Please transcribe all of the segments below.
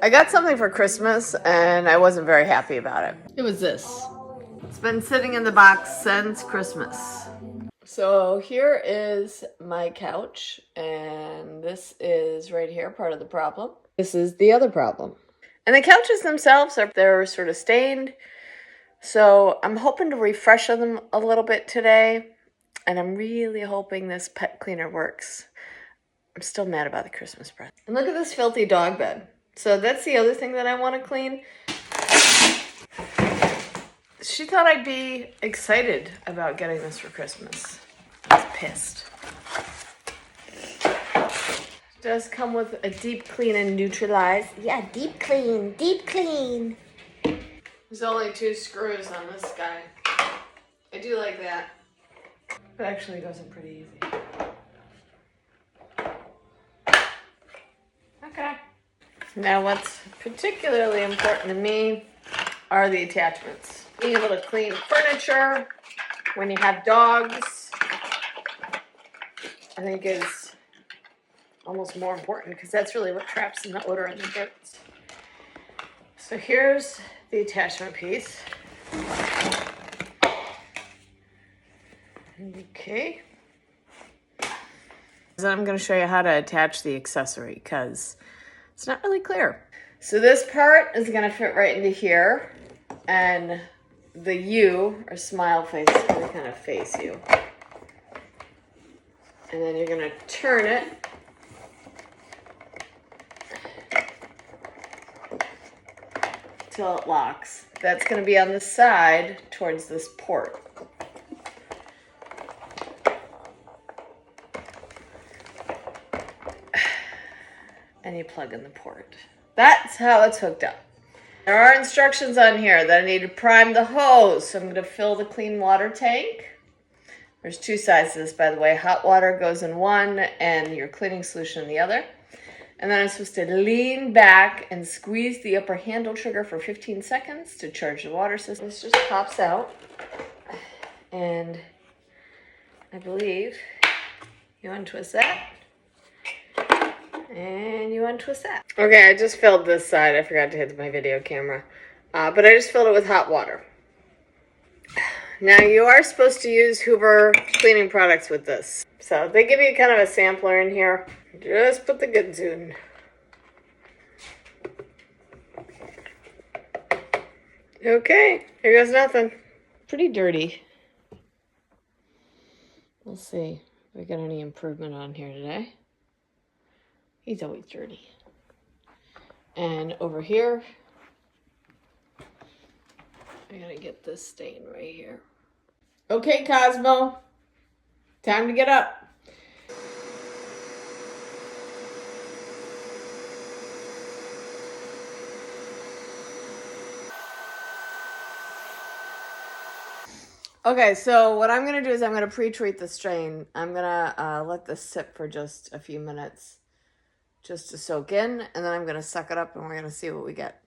I got something for Christmas and I wasn't very happy about it. It was this. It's been sitting in the box since Christmas. So here is my couch, and this is right here, part of the problem. This is the other problem. And the couches themselves they're sort of stained. So I'm hoping to refresh them a little bit today. And I'm really hoping this pet cleaner works. I'm still mad about the Christmas present. And look at this filthy dog bed. So that's the other thing that I want to clean. She thought I'd be excited about getting this for Christmas. I was pissed. It does come with a deep clean and neutralize. Yeah, deep clean, deep clean. There's only 2 screws on this guy. I do like that. It actually goes in pretty easy. Okay. Now what's particularly important to me are the attachments. Being able to clean furniture when you have dogs, I think is almost more important because that's really what traps in the odor and the dirt. So here's the attachment piece. Okay. Then I'm going to show you how to attach the accessory because it's not really clear. So this part is going to fit right into here, and the U or smile face is going to kind of face you. And then you're going to turn it till it locks. That's going to be on the side towards this port. And you plug in the port. That's how it's hooked up. There are instructions on here that I need to prime the hose. So I'm going to fill the clean water tank. There's 2 sides to this, by the way. Hot water goes in one and your cleaning solution in the other. And then I'm supposed to lean back and squeeze the upper handle trigger for 15 seconds to charge the water system. This just pops out. And I believe you untwist that. And you untwist that. Okay, I just filled this side. I forgot to hit my video camera. But I just filled it with hot water. Now you are supposed to use Hoover cleaning products with this. So they give you kind of a sampler in here. Just put the goods in. Okay, here goes nothing. Pretty dirty. We'll see if we get any improvement on here today. He's always dirty. And over here, I gotta get this stain right here. Okay, Cosmo, time to get up. Okay, so what I'm gonna do is I'm gonna pre-treat the stain. I'm gonna let this sit for just a few minutes just to soak in, and then I'm gonna suck it up and we're gonna see what we get.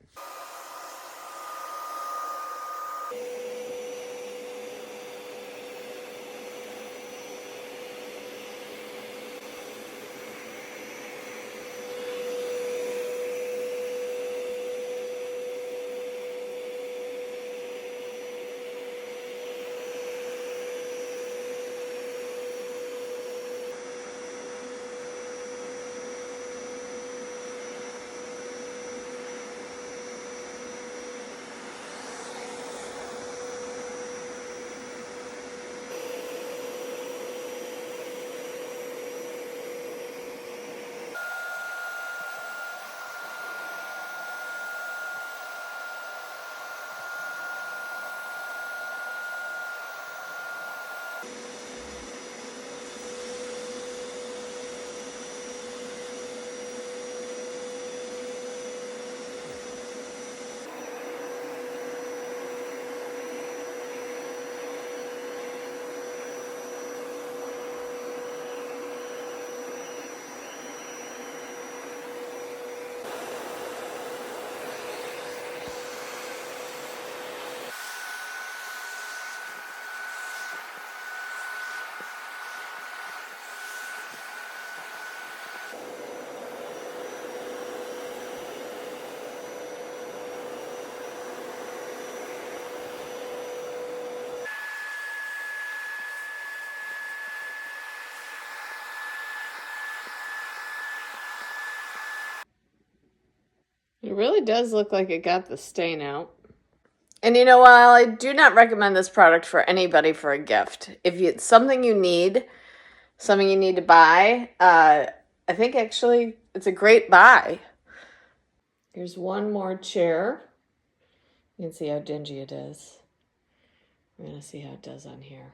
It really does look like it got the stain out. And you know, while I do not recommend this product for anybody for a gift, if it's something you need to buy, I think actually it's a great buy. Here's one more chair. You can see how dingy it is. We're going to see how it does on here.